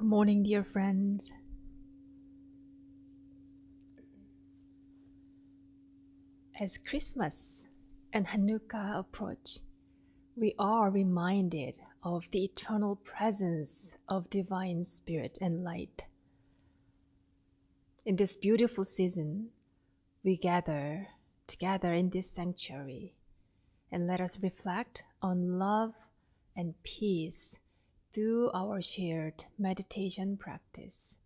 Good morning, dear friends. As Christmas and Hanukkah approach, we are reminded of the eternal presence of Divine Spirit and Light. In this beautiful season, we gather together in this sanctuary and let us reflect on love and peace through our shared meditation practice.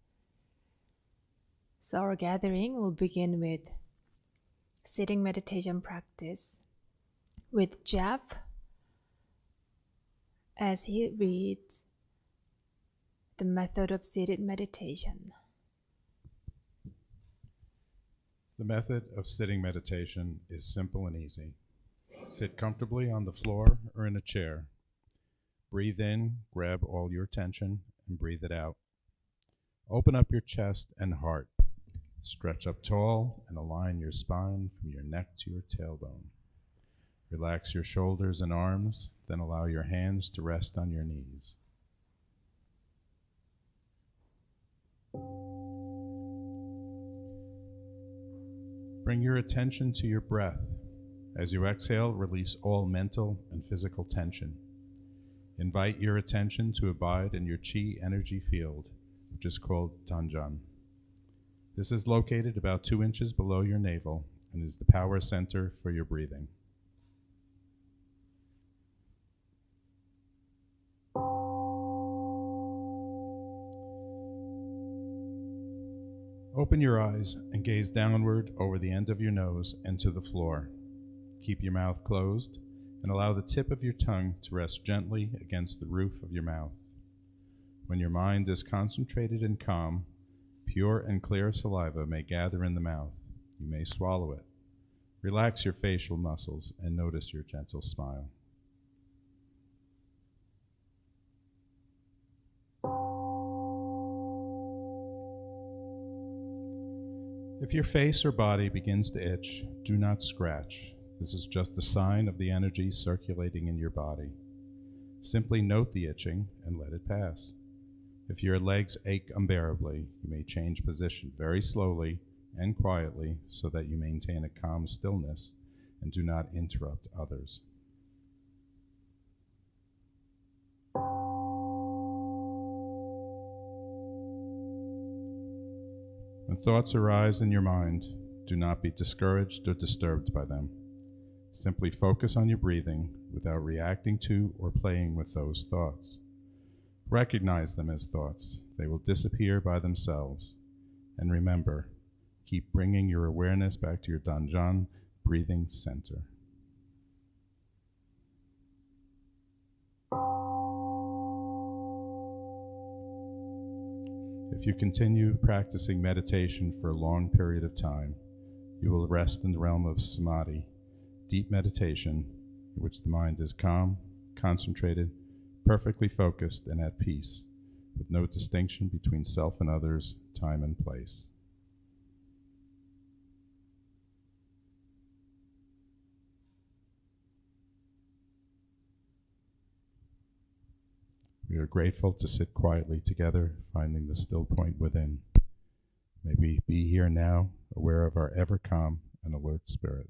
So our gathering will begin with sitting meditation practice with Jeff as he reads the method of seated meditation. The method of sitting meditation is simple and easy. Sit comfortably on the floor or in a chair. Breathe in, grab all your attention, and breathe it out. Open up your chest and heart. Stretch up tall and align your spine from your neck to your tailbone. Relax your shoulders and arms, then allow your hands to rest on your knees. Bring your attention to your breath. As you exhale, release all mental and physical tension. Invite your attention to abide in your chi energy field, which is called Danjan. This is located about 2 inches below your navel and is the power center for your breathing. Open your eyes and gaze downward over the end of your nose and to the floor. Keep your mouth closed and allow the tip of your tongue to rest gently against the roof of your mouth. When your mind is concentrated and calm, pure and clear saliva may gather in the mouth. You may swallow it. Relax your facial muscles and notice your gentle smile. If your face or body begins to itch, do not scratch. This is just a sign of the energy circulating in your body. Simply note the itching and let it pass. If your legs ache unbearably, you may change position very slowly and quietly so that you maintain a calm stillness and do not interrupt others. When thoughts arise in your mind, do not be discouraged or disturbed by them. Simply focus on your breathing without reacting to or playing with those thoughts. Recognize them as thoughts. They will disappear by themselves. And remember, keep bringing your awareness back to your Danjan breathing center. If you continue practicing meditation for a long period of time, you will rest in the realm of samadhi, deep meditation, in which the mind is calm, concentrated, perfectly focused, and at peace, with no distinction between self and others, time and place. We are grateful to sit quietly together, finding the still point within. May we be here now, aware of our ever calm and alert spirit.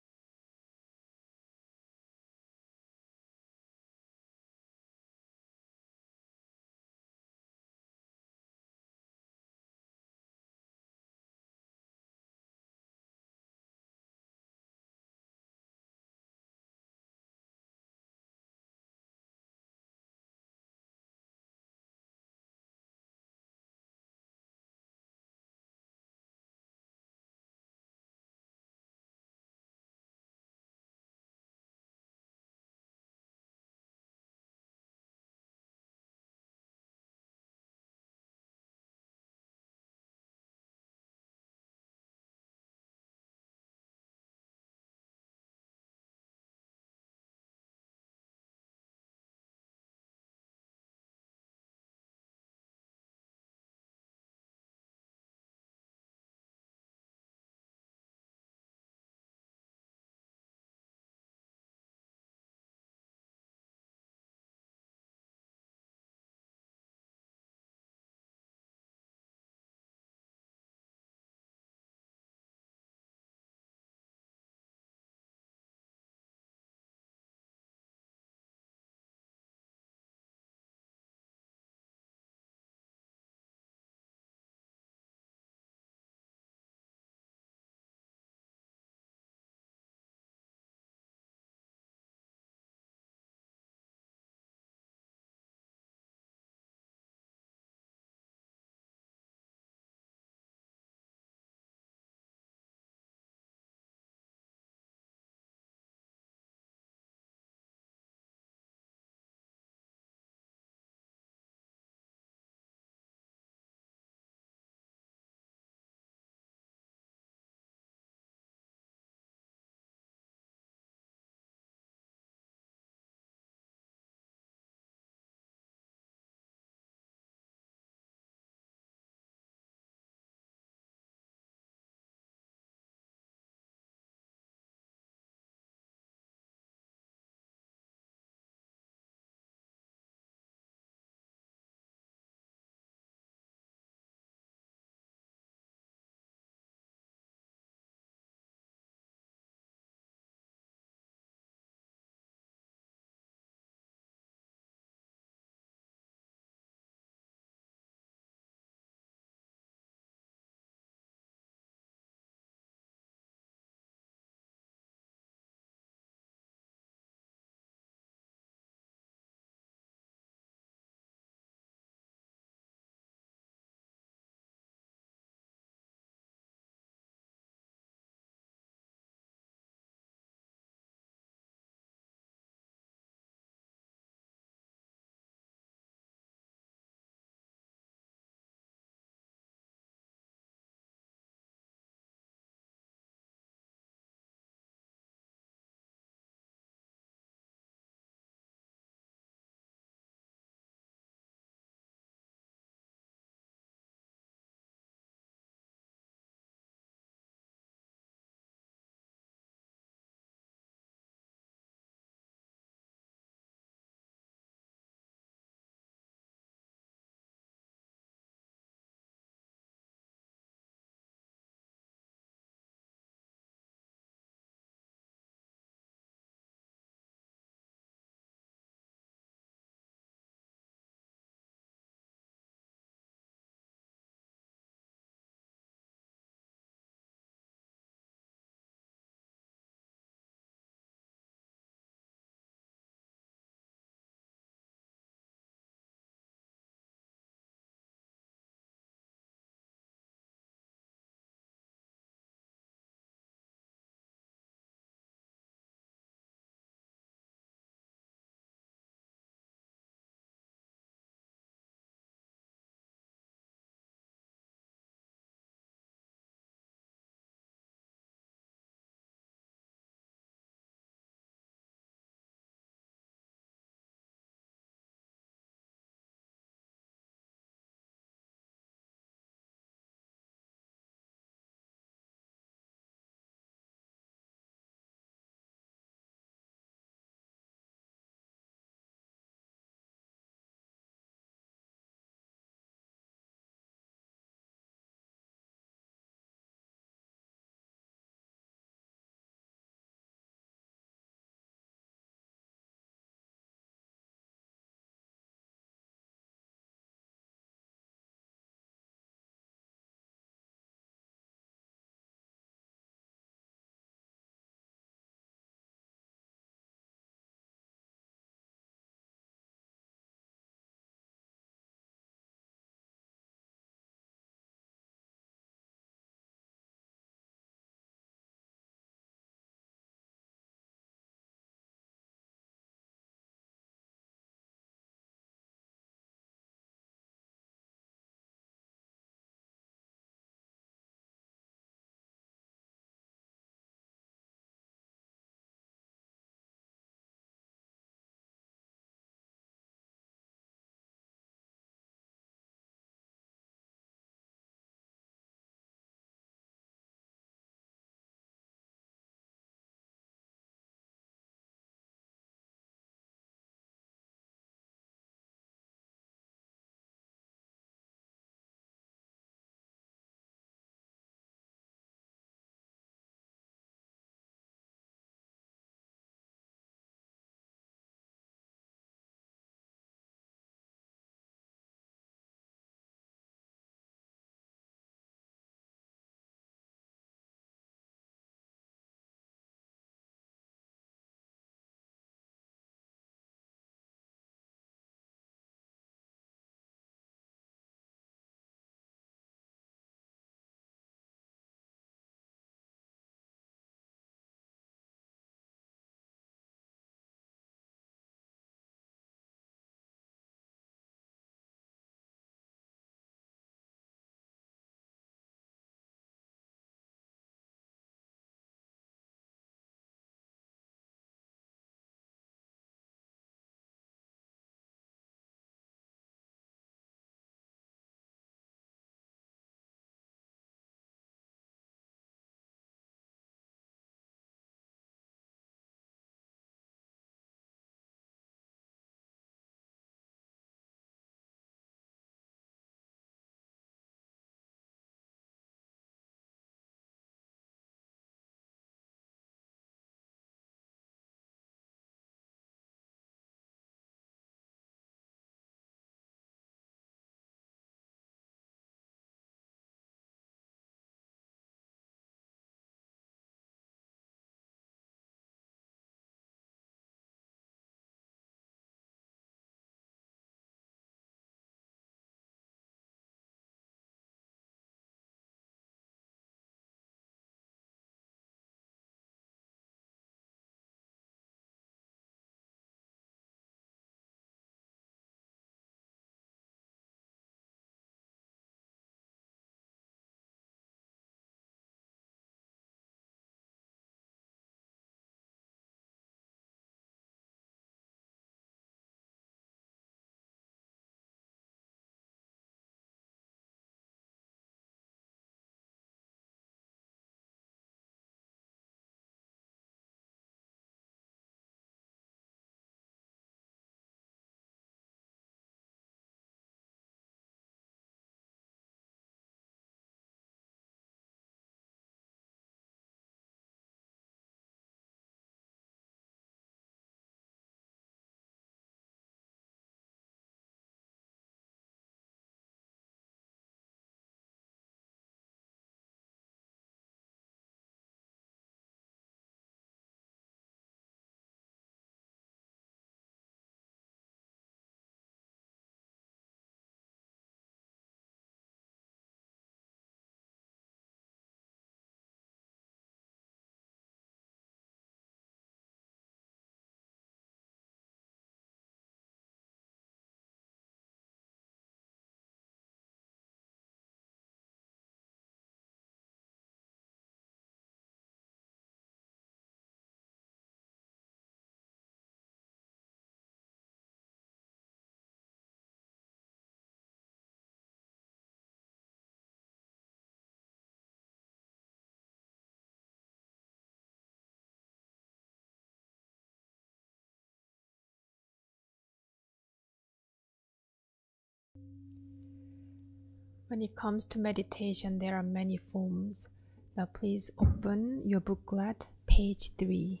When it comes to meditation, there are many forms. Now please open your booklet, page 3.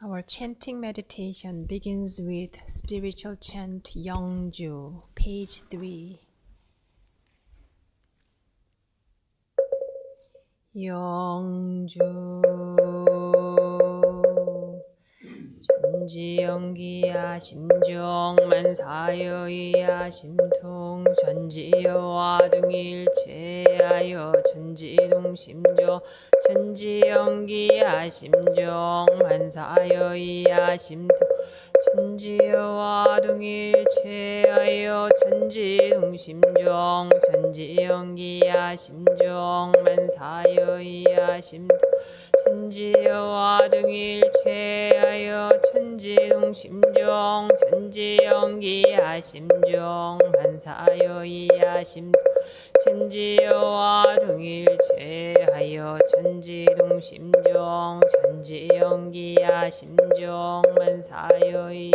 Our chanting meditation begins with spiritual chant Yeongju, page 3. Yeongju 전지연기야 심정만사여이야 심통 전지여와 등일체하여 전지동심조 전지연기야 심정만사여이야 심통 전지여와 등일체하여 전지동심정 전지연기야 심정만사여이야 심통 천지여와 등일체하여 천지동심정 천지연기야 심정 반사여이야 심 천지여와 등일체하여 천지동심정 천지연기야 심정 만사여이야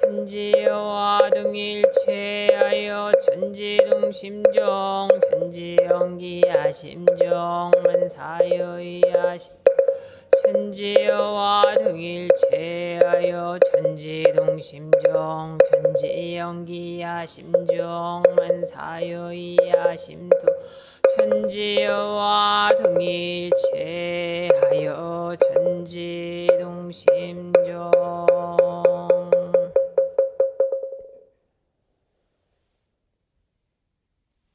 천지여와 등일체하여 천지동심정 천지연기야 심정 만사여이야 천지여와 등일체하여 천지동심정 천지연기야 심정 만사여이야 심도 천지여와 등일체하여 천지동심정.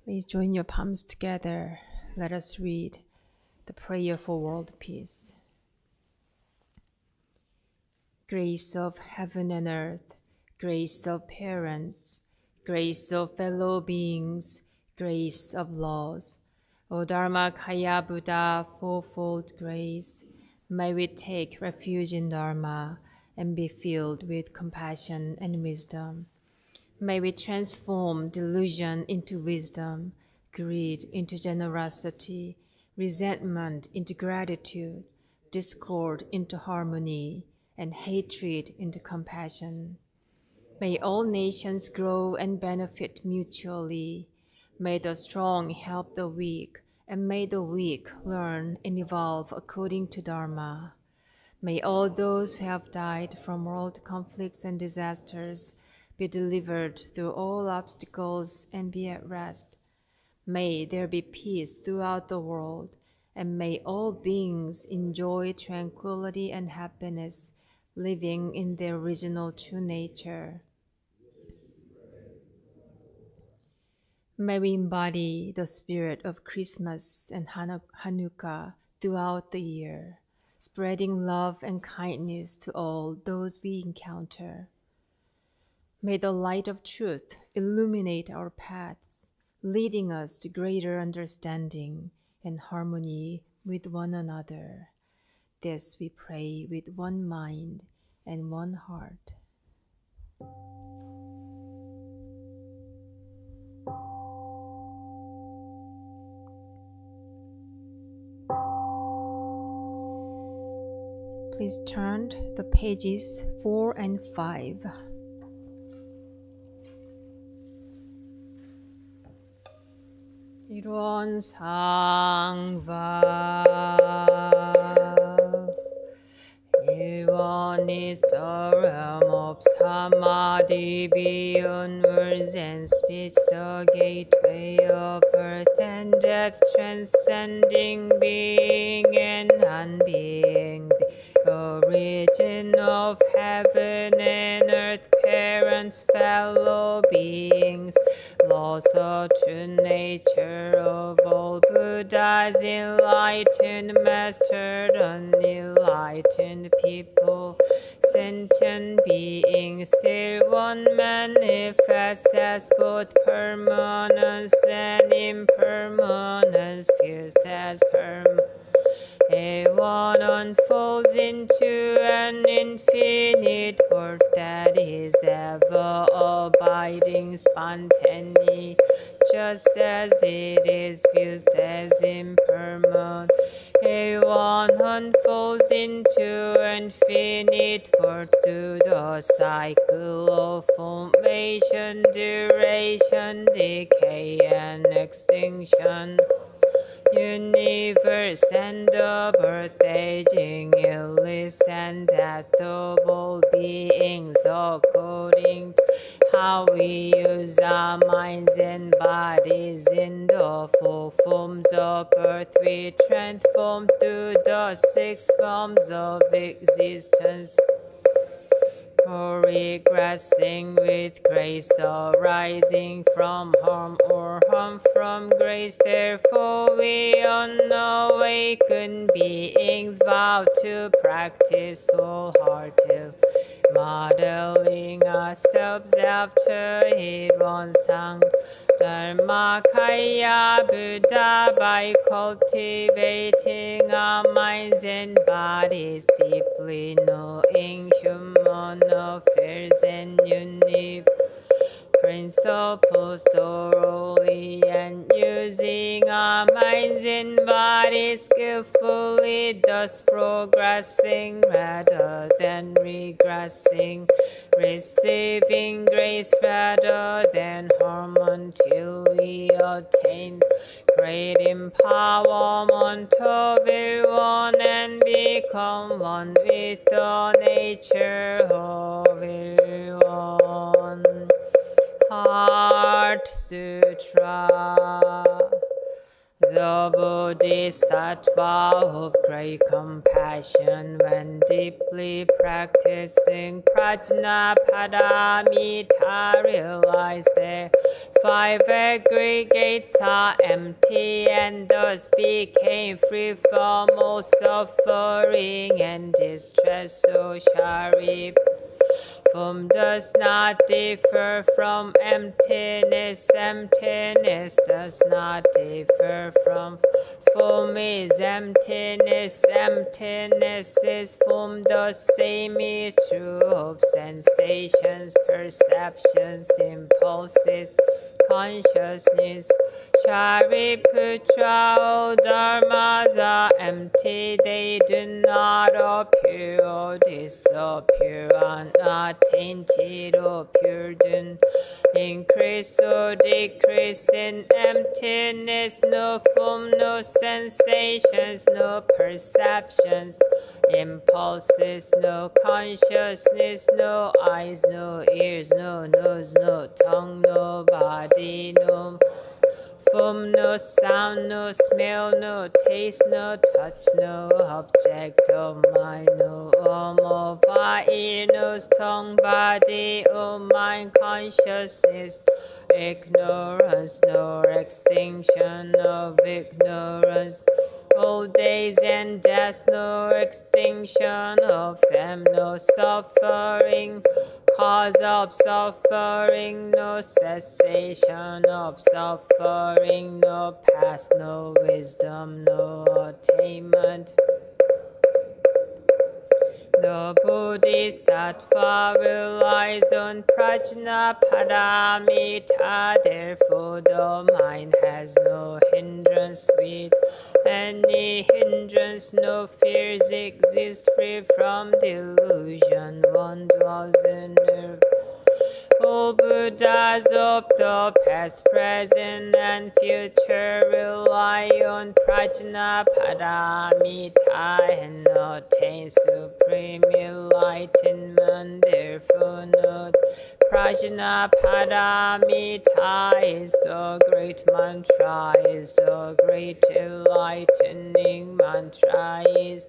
Please join your palms together. Let us read the prayer for world peace. Grace of heaven and earth, grace of parents, grace of fellow beings, grace of laws. O Dharma Kaya Buddha, fourfold grace, may we take refuge in Dharma and be filled with compassion and wisdom. May we transform delusion into wisdom, greed into generosity, resentment into gratitude, discord into harmony, and hatred into compassion. May all nations grow and benefit mutually. May the strong help the weak, and may the weak learn and evolve according to Dharma. May all those who have died from world conflicts and disasters be delivered through all obstacles and be at rest. May there be peace throughout the world, and may all beings enjoy tranquility and happiness, living in their original true nature. May we embody the spirit of Christmas and Hanukkah throughout the year, spreading love and kindness to all those we encounter. May the light of truth illuminate our paths, leading us to greater understanding and harmony with one another. This we pray with one mind and one heart. Please turn the pages 4 and 5. 일원상va 일원 is the realm of samadhi, beyond words and speech, the gateway of birth and death, transcending being and unbeing, the origin of heaven and earth, parents, fellow beings, laws of true nature of all Buddhas, enlightened master, unenlightened people, sentient beings, still one manifest as both permanence and impermanence, fused as permanence. One unfolds into an infinite world that is ever abiding, spontaneous, just as it is fused as impermanent. one unfolds into infinite world through the cycle of formation, duration, decay, and extinction. Universe and the birth, aging, illness, and death of all beings, according to how we use our minds and bodies. In the four forms of birth, we transform through the six forms of existence, or regressing with grace, arising from harm or harm from grace. Therefore we unawakened beings vow to practice wholehearted, modeling ourselves after Hidden Sang Dharma Kaya Buddha, by cultivating our minds and bodies deeply, knowing human affairs and unique principles thoroughly, and using our minds and bodies skillfully, thus progressing rather than regressing, receiving grace rather than harm, until we attain great empowerment of everyone and become one with the nature of everyone. Heart Sutra. The Bodhisattva of great compassion, when deeply practicing Prajnaparamita, realized that five aggregates are empty, and thus became free from all suffering and distress. So Sharip form does not differ from emptiness. Emptiness does not differ from form. Is emptiness. Emptiness is form. The same is true of sensations, perceptions, impulses, consciousness. Shariputra, all dharmas are empty. They do not appear or disappear, are not tainted or pure, do increase or decrease in emptiness. No form, no sensations, no perceptions, impulses, no consciousness, no eyes, no ears, no nose, no tongue, no body, no form, no sound, no smell, no taste, no touch, no object of mind, no of eye, ear, nose, tongue, body, or mind, consciousness, ignorance, no extinction of ignorance. Old days and death, no extinction of them, no suffering, cause of suffering, no cessation of suffering, no past, no wisdom, no attainment. The Bodhisattva relies on Prajnaparamita, therefore the mind has no hindrance. With any hindrance, no fears exist. Free from delusion, one dwells in nirvana. All Buddhas of the past, present, and future rely on Prajnaparamita and attain supreme enlightenment. Therefore, note Prajnaparamita is the great mantra, is the great enlightening mantra, is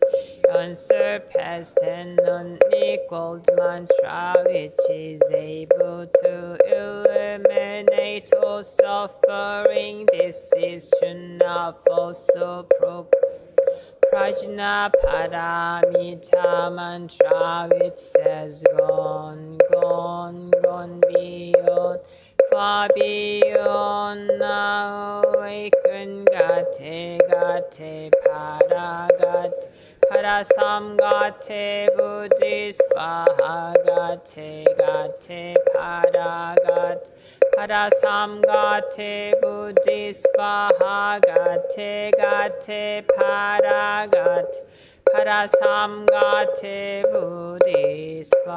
unsurpassed and unequaled mantra, which is able to eliminate all suffering. This is true of also Prajnaparamita mantra, which says gone, gone, gone beyond, far beyond, now awaken, gate, gate, para, gate, Parasamgate Buddhisvaha Gate Gate Paragat Parasamgate Buddhisvaha Gate Gate Paragat Parasamgate Buddhisvaha.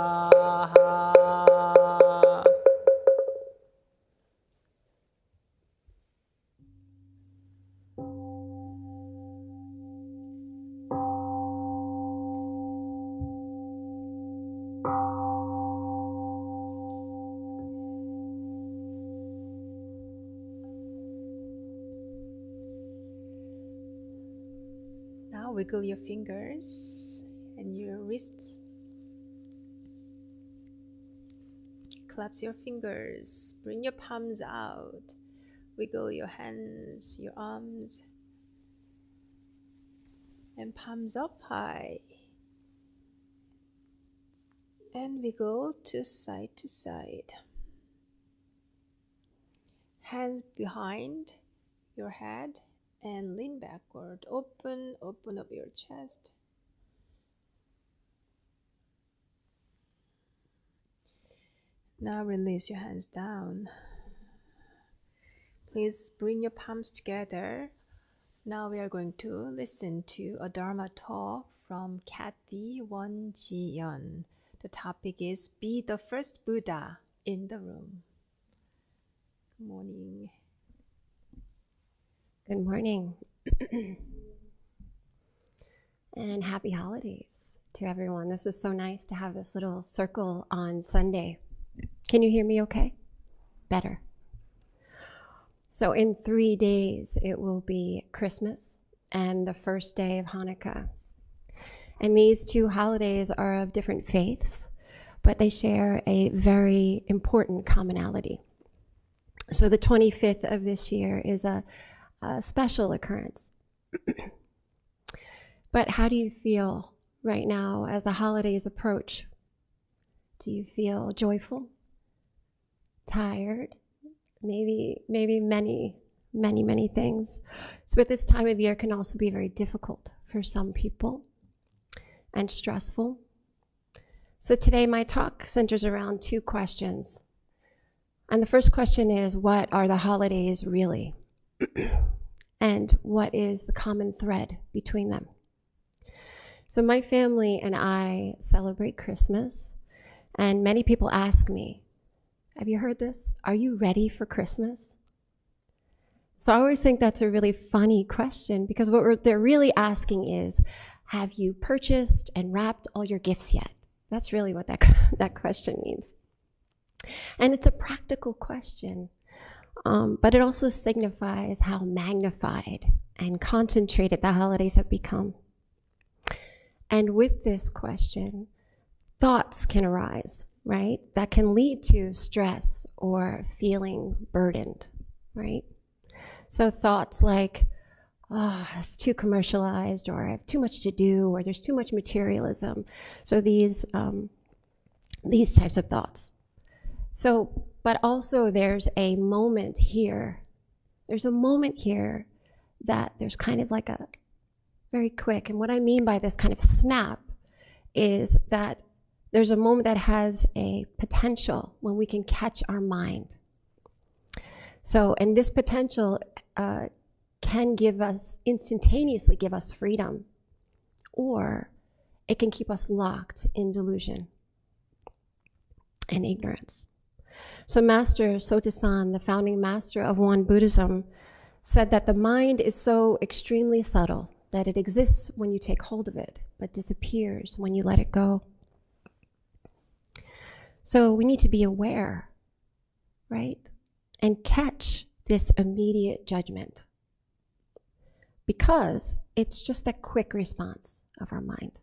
Now wiggle your fingers and your wrists. Collapse your fingers. Bring your palms out. Wiggle your hands, your arms. And palms up high. And wiggle to side. Hands behind your head and lean backward. Open up your chest. Now release your hands down. Please bring your palms together. Now we are going to listen to a Dharma talk from Kathy Won-Ji-yeon. The topic is Be the First Buddha in the Room. Good morning. Good morning. And happy holidays to everyone. This is so nice to have this little circle on Sunday. Can you hear me okay? Better. So in 3 days, it will be Christmas and the first day of Hanukkah. And these two holidays are of different faiths, but they share a very important commonality. So the 25th of this year is a special occurrence. But how do you feel right now as the holidays approach? Do you feel joyful? Tired? Maybe many things. So at this time of year can also be very difficult for some people and stressful. So today my talk centers around 2 questions. And the first question is, what are the holidays really? And what is the common thread between them? So my family and I celebrate Christmas, and many people ask me, have you heard this? Are you ready for Christmas? So I always think that's a really funny question, because what they're really asking is, have you purchased and wrapped all your gifts yet? That's really what that question means. And it's a practical question, but it also signifies how magnified and concentrated the holidays have become. And with this question, thoughts can arise, right? That can lead to stress or feeling burdened, right? So thoughts like, oh, it's too commercialized, or I have too much to do, or there's too much materialism. So these types of thoughts. So, but also there's a moment here. There's a moment here that there's kind of like a very quick, and what I mean by this kind of snap is that there's a moment that has a potential when we can catch our mind. So, and this potential can instantaneously give us freedom, or it can keep us locked in delusion and ignorance. So Master Sotasan, the founding master of Won Buddhism, said that the mind is so extremely subtle that it exists when you take hold of it, but disappears when you let it go. So we need to be aware, right? And catch this immediate judgment, because it's just that quick response of our mind.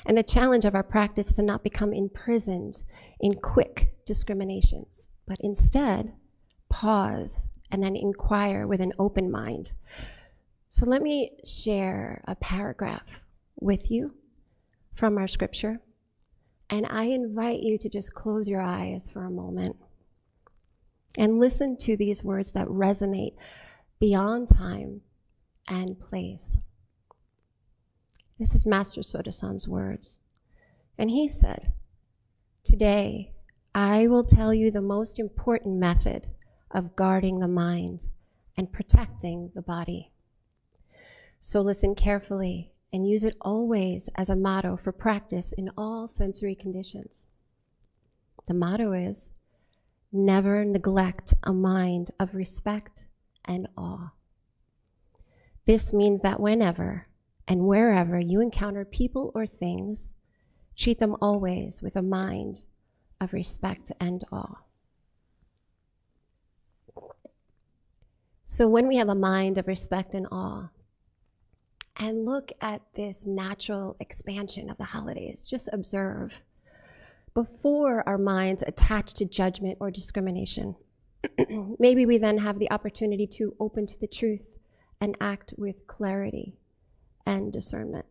And the challenge of our practice is to not become imprisoned in quick discriminations, but instead pause and then inquire with an open mind. So let me share a paragraph with you from our scripture, and I invite you to just close your eyes for a moment and listen to these words that resonate beyond time and place. This is Master Sotasan's words. And he said, "Today, I will tell you the most important method of guarding the mind and protecting the body. So listen carefully and use it always as a motto for practice in all sensory conditions. The motto is, never neglect a mind of respect and awe. This means that whenever and wherever you encounter people or things, treat them always with a mind of respect and awe." So when we have a mind of respect and awe, and look at this natural expansion of the holidays, just observe, before our minds attach to judgment or discrimination, maybe we then have the opportunity to open to the truth and act with clarity and discernment.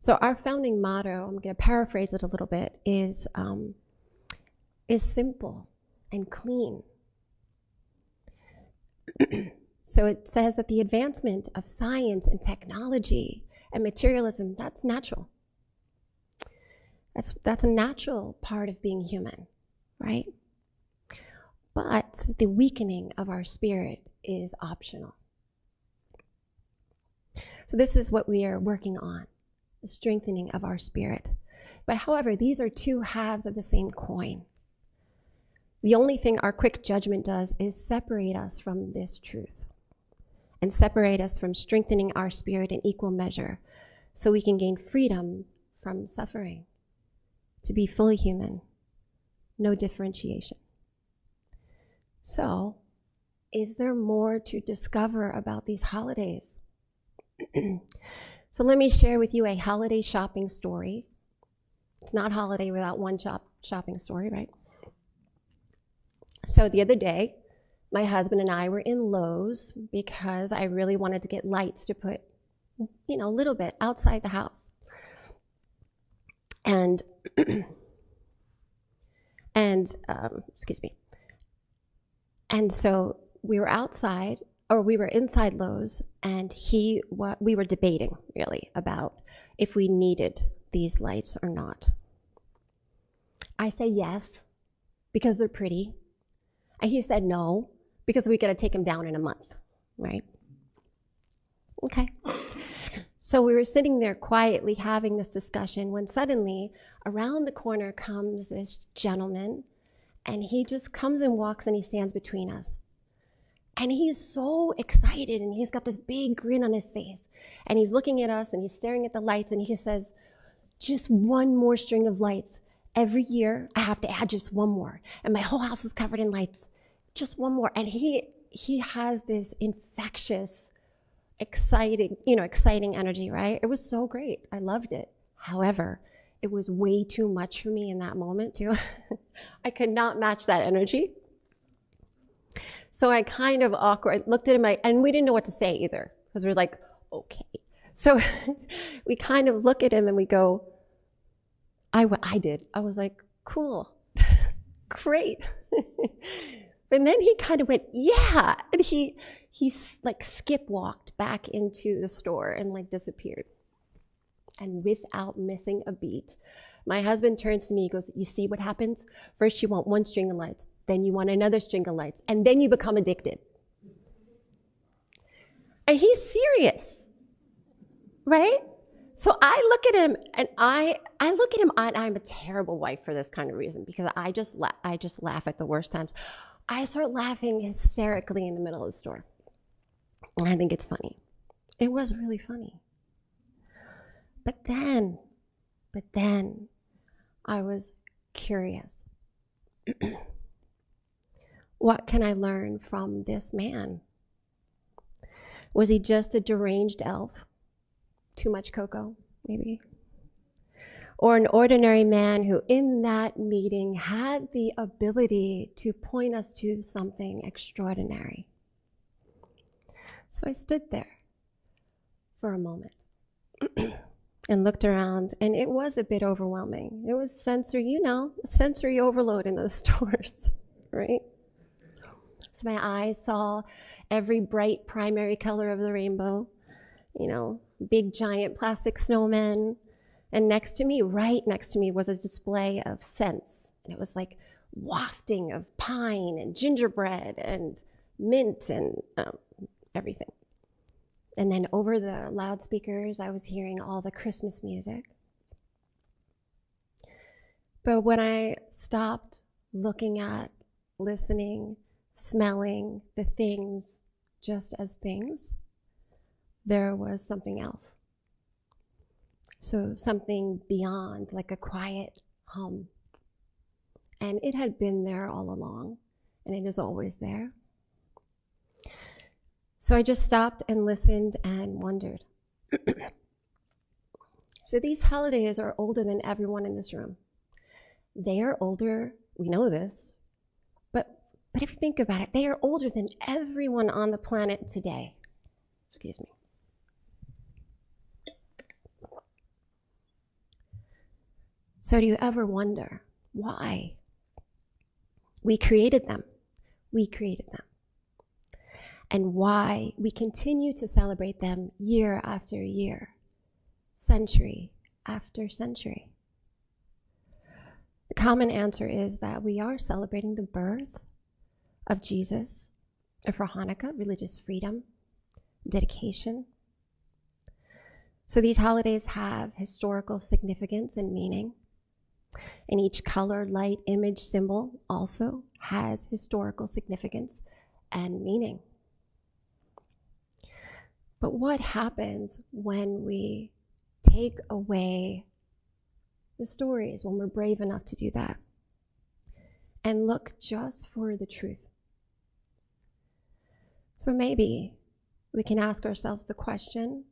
So our founding motto, I'm going to paraphrase it a little bit, is simple and clean. So it says that the advancement of science and technology and materialism, that's natural. That's a natural part of being human, right? But the weakening of our spirit is optional. So this is what we are working on, the strengthening of our spirit. But however, these are two halves of the same coin. The only thing our quick judgment does is separate us from this truth and separate us from strengthening our spirit in equal measure so we can gain freedom from suffering, to be fully human, no differentiation. So, is there more to discover about these holidays? So let me share with you a holiday shopping story. It's not holiday without one shopping story, right? So the other day, my husband and I were in Lowe's because I really wanted to get lights to put, a little bit outside the house. And, excuse me. And so we were inside Lowe's, and we were debating really about if we needed these lights or not. I say yes, because they're pretty. And he said no, because we got to take them down in a month, right? Okay. So we were sitting there quietly having this discussion when suddenly around the corner comes this gentleman, and he just comes and walks and he stands between us. And he's so excited, and he's got this big grin on his face, and he's looking at us and he's staring at the lights, and he says, "Just one more string of lights. Every year I have to add just one more, and my whole house is covered in lights. Just one more." And he has this infectious, exciting energy, right? It was so great. I loved it. However, it was way too much for me in that moment too. I could not match that energy. So I kind of looked at him, and we didn't know what to say either, because we were like, okay. So we kind of look at him and we go, I was like, cool, great. And then he kind of went, yeah. And he like skip walked back into the store and like disappeared. And without missing a beat, my husband turns to me, he goes, "You see what happens? First you want one string of lights, then you want another string of lights, and then you become addicted." And he's serious, right? So I look at him, and I'm a terrible wife for this kind of reason, because I just laugh at the worst times. I start laughing hysterically in the middle of the store. And I think it's funny. It was really funny. But then I was curious. What can I learn from this man? Was he just a deranged elf? Too much cocoa, maybe? Or an ordinary man who in that meeting had the ability to point us to something extraordinary? So I stood there for a moment and looked around, and it was a bit overwhelming. It was sensory overload in those stores, right? So my eyes saw every bright primary color of the rainbow. big giant plastic snowmen. And right next to me, was a display of scents. And it was like wafting of pine and gingerbread and mint and everything. And then over the loudspeakers, I was hearing all the Christmas music. But when I stopped looking at, listening, smelling the things just as things, there was something else. So something beyond, like a quiet hum. And it had been there all along, and it is always there. So I just stopped and listened and wondered. So these holidays are older than everyone in this room. They are older, we know this, but if you think about it, they are older than everyone on the planet today. Excuse me. So do you ever wonder why? We created them. And why we continue to celebrate them year after year, century after century. The common answer is that we are celebrating the birth of Jesus, or for Hanukkah, religious freedom, dedication. So these holidays have historical significance and meaning. And each color, light, image, symbol also has historical significance and meaning. But what happens when we take away the stories, when we're brave enough to do that, and look just for the truth? So maybe we can ask ourselves the question,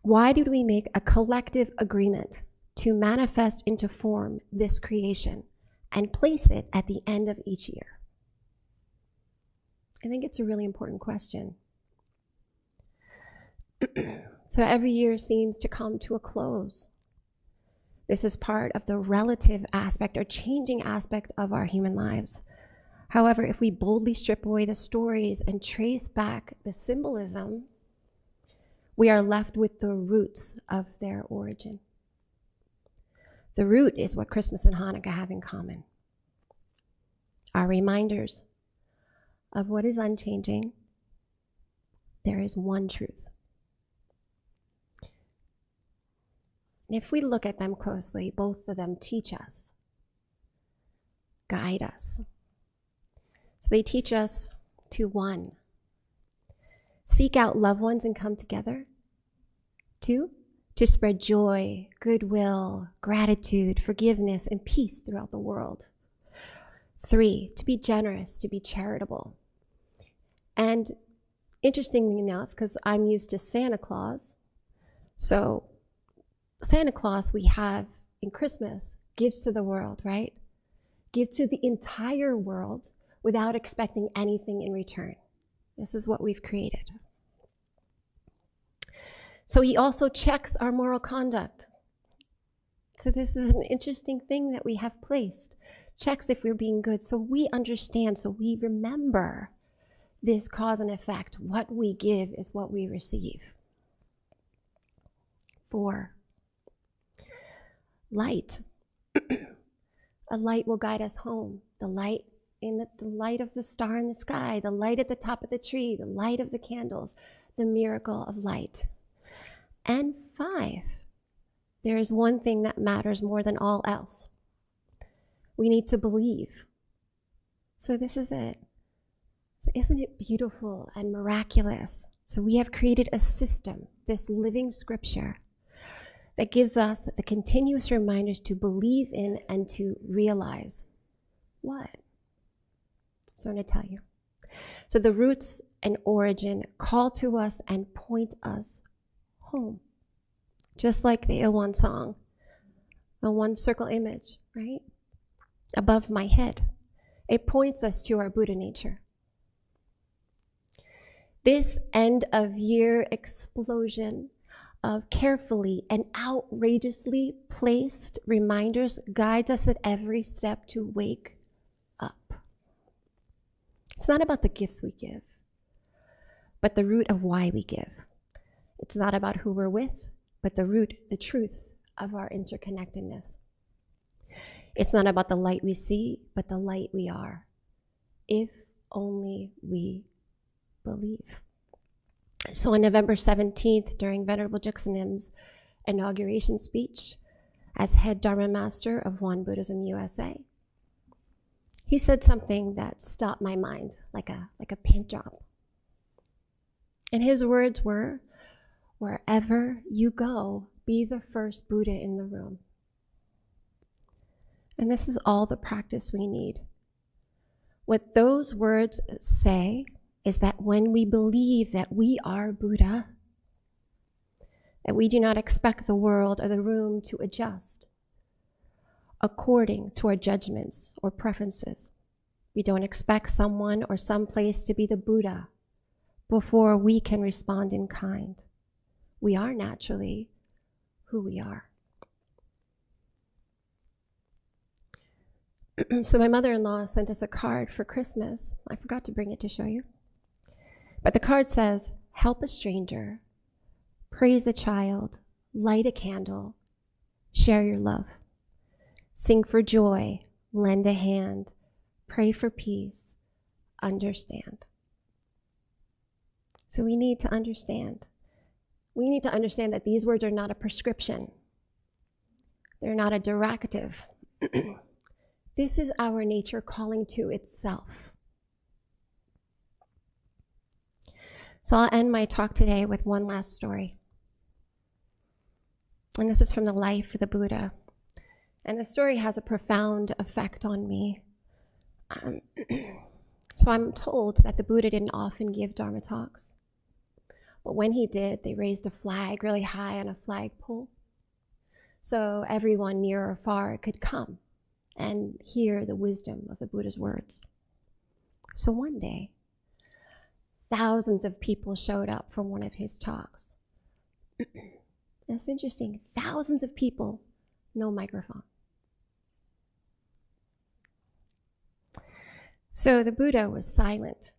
why did we make a collective agreement to manifest into form this creation and place it at the end of each year? I think it's a really important question. So every year seems to come to a close. This is part of the relative aspect or changing aspect of our human lives. However, if we boldly strip away the stories and trace back the symbolism, we are left with the roots of their origin. The root is what Christmas and Hanukkah have in common. Our reminders of what is unchanging. There is one truth. If we look at them closely, both of them teach us, guide us. So they teach us to, 1, seek out loved ones and come together. 2, to spread joy, goodwill, gratitude, forgiveness, and peace throughout the world. 3, to be generous, to be charitable. And interestingly enough, because I'm used to Santa Claus, so Santa Claus we have in Christmas gives to the world, right? Give to the entire world without expecting anything in return. This is what we've created. So he also checks our moral conduct. So this is an interesting thing that we have placed. Checks if we're being good, so we understand, so we remember this cause and effect. What we give is what we receive. 4, light. A light will guide us home. The light the light of the star in the sky, the light at the top of the tree, the light of the candles, the miracle of light. And 5, there is one thing that matters more than all else. We need to believe. So this is it. So isn't it beautiful and miraculous? So we have created a system, this living scripture, that gives us the continuous reminders to believe in and to realize what? So I'm going to tell you. So the roots and origin call to us and point us home. Just like the Ilwan song, a one circle image, right? Above my head. It points us to our Buddha nature. This end of year explosion of carefully and outrageously placed reminders guides us at every step to wake up. It's not about the gifts we give, but the root of why we give. It's not about who we're with, but the root, the truth of our interconnectedness. It's not about the light we see, but the light we are, if only we believe. So on November 17th, during Venerable Jigsanim's inauguration speech as head Dharma master of One Buddhism USA, he said something that stopped my mind like a pin drop. And his words were, "Wherever you go, be the first Buddha in the room." And this is all the practice we need. What those words say is that when we believe that we are Buddha, that we do not expect the world or the room to adjust according to our judgments or preferences. We don't expect someone or some place to be the Buddha before we can respond in kind. We are naturally who we are. So my mother-in-law sent us a card for Christmas. I forgot to bring it to show you. But the card says, help a stranger, praise a child, light a candle, share your love, sing for joy, lend a hand, pray for peace, understand. So we need to understand. We need to understand that these words are not a prescription. They're not a directive. This is our nature calling to itself. So I'll end my talk today with one last story. And this is from the life of the Buddha. And the story has a profound effect on me. So I'm told that the Buddha didn't often give Dharma talks. But when he did, they raised a flag really high on a flagpole, so everyone near or far could come and hear the wisdom of the Buddha's words. So one day, thousands of people showed up for one of his talks. It's interesting, thousands of people, no microphone. So the Buddha was silent,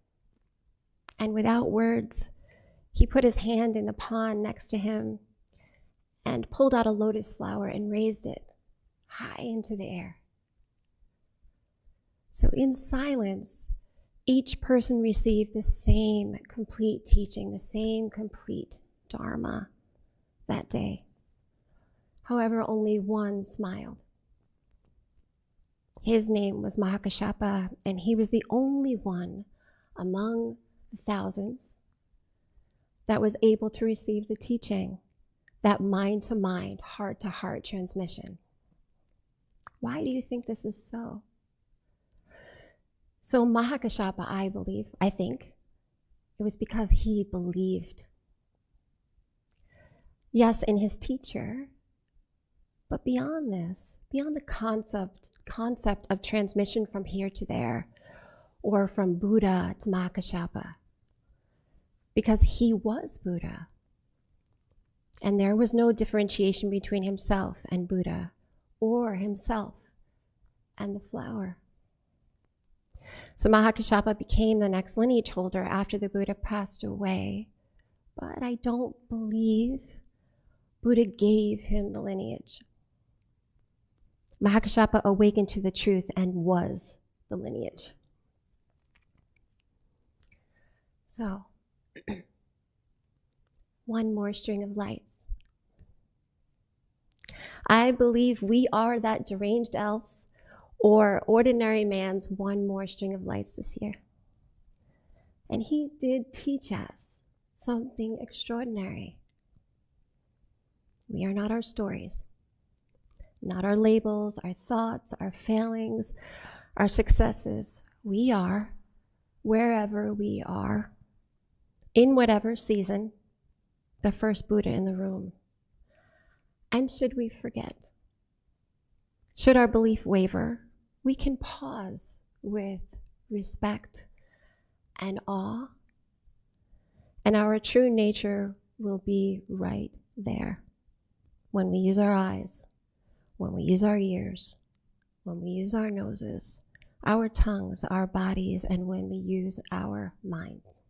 and without words, he put his hand in the pond next to him and pulled out a lotus flower and raised it high into the air. So in silence, each person received the same complete teaching, the same complete Dharma that day. However, only one smiled. His name was Mahakashapa, and he was the only one among the thousands that was able to receive the teaching, that mind-to-mind, heart-to-heart transmission. Why do you think this is so? So Mahakashapa, I think, it was because he believed. Yes, in his teacher, but beyond this, beyond the concept of transmission from here to there, or from Buddha to Mahakashapa, because he was Buddha. And there was no differentiation between himself and Buddha, or himself and the flower. So Mahakashapa became the next lineage holder after the Buddha passed away, but I don't believe Buddha gave him the lineage. Mahakashapa awakened to the truth and was the lineage. So, one more string of lights. I believe we are that deranged elf's or ordinary man's one more string of lights this year. And he did teach us something extraordinary. We are not our stories, not our labels, our thoughts, our failings, our successes. We are, wherever we are, in whatever season, the first Buddha in the room. And should we forget, should our belief waver, we can pause with respect and awe, and our true nature will be right there when we use our eyes, when we use our ears, when we use our noses, our tongues, our bodies, and when we use our minds.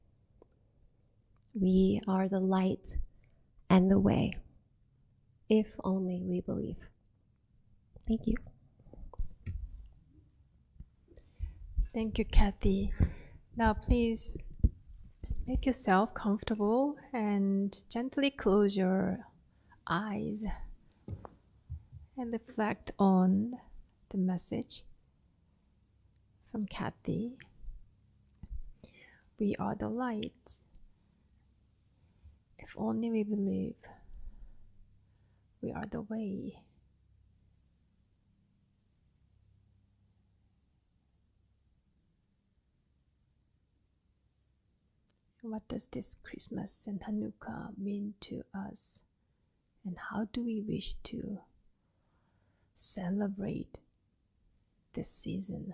We are the light and the way, if only we believe. Thank you. Thank you, Kathy. Now please make yourself comfortable and gently close your eyes and reflect on the message from Kathy. We are the light. If only we believe, we are the way. What does this Christmas and Hanukkah mean to us? And how do we wish to celebrate this season?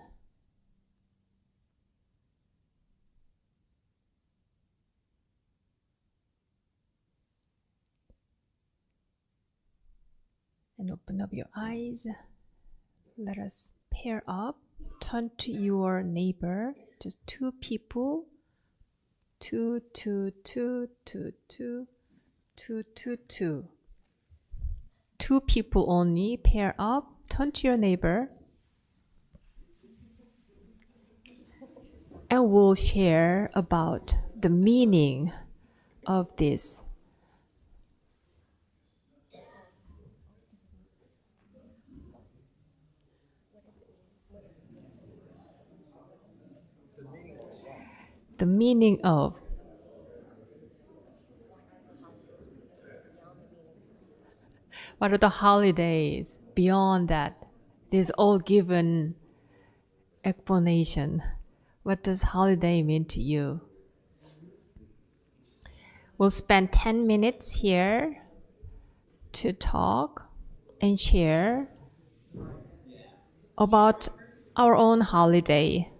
And open up your eyes. Let us pair up. Turn to your neighbor, just two people. Two, two, two, two, two, two, two, two. Two people only. Pair up. Turn to your neighbor. And we'll share about the meaning of this. The meaning of. What are the holidays beyond that? There's all given explanation. What does holiday mean to you? We'll spend 10 minutes here to talk and share about our own holiday.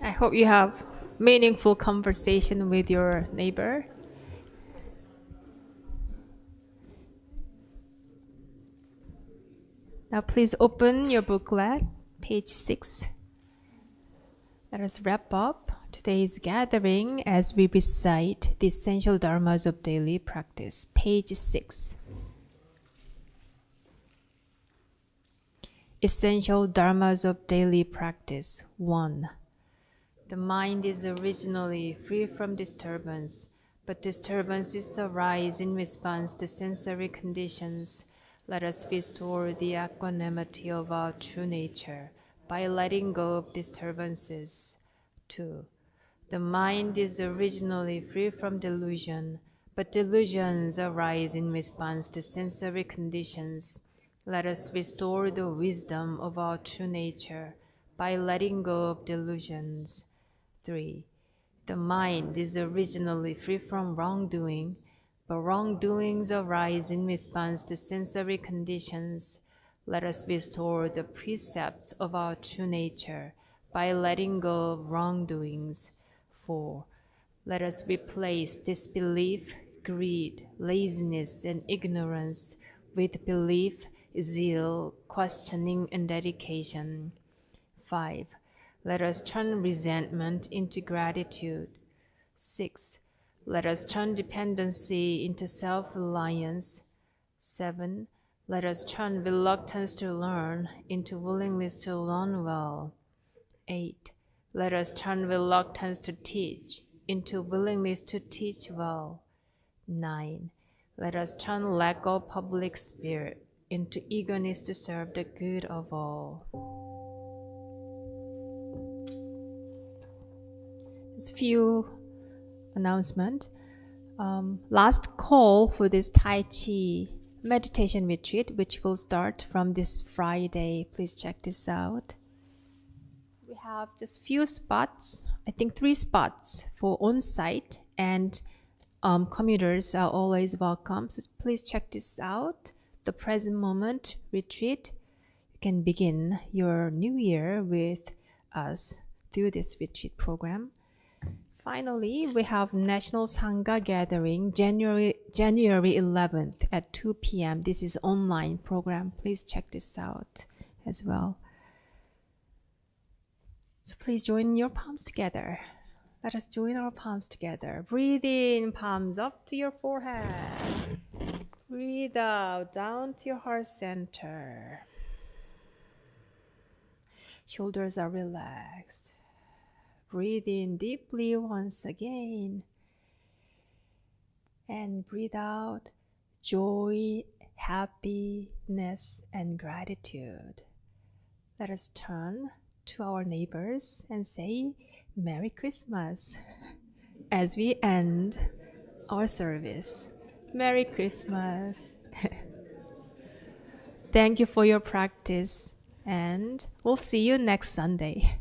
I hope you have meaningful conversation with your neighbor. Now please open your booklet, page 6. Let us wrap up today's gathering as we recite the essential dharmas of daily practice, page 6. Essential dharmas of daily practice. 1. The mind is originally free from disturbance, but disturbances arise in response to sensory conditions. Let us restore the equanimity of our true nature by letting go of disturbances. 2. The mind is originally free from delusion, but delusions arise in response to sensory conditions. Let us restore the wisdom of our true nature by letting go of delusions. 3. The mind is originally free from wrongdoing, but wrongdoings arise in response to sensory conditions. Let us restore the precepts of our true nature by letting go of wrongdoings. 4. Let us replace disbelief, greed, laziness, and ignorance with belief, zeal, questioning, and dedication. 5. Let us turn resentment into gratitude. 6. Let us turn dependency into self-reliance. 7. Let us turn reluctance to learn into willingness to learn well. 8. Let us turn reluctance to teach into willingness to teach well. 9. Let us turn lack of public spirit into eagerness to serve the good of all. Just a few announcements. Last call for this Tai Chi meditation retreat, which will start from this Friday. Please check this out. We have just few spots, I think 3 spots for on-site, and commuters are always welcome. So please check this out. The Present Moment retreat. You can begin your new year with us through this retreat program. Finally, we have National Sangha Gathering January 11th at 2 p.m. This is online program. Please check this out as well. So please join your palms together. Let us join our palms together. Breathe in, palms up to your forehead. Breathe out, down to your heart center. Shoulders are relaxed. Breathe in deeply once again. And breathe out joy, happiness, and gratitude. Let us turn to our neighbors and say Merry Christmas as we end our service. Merry Christmas. Thank you for your practice, and we'll see you next Sunday.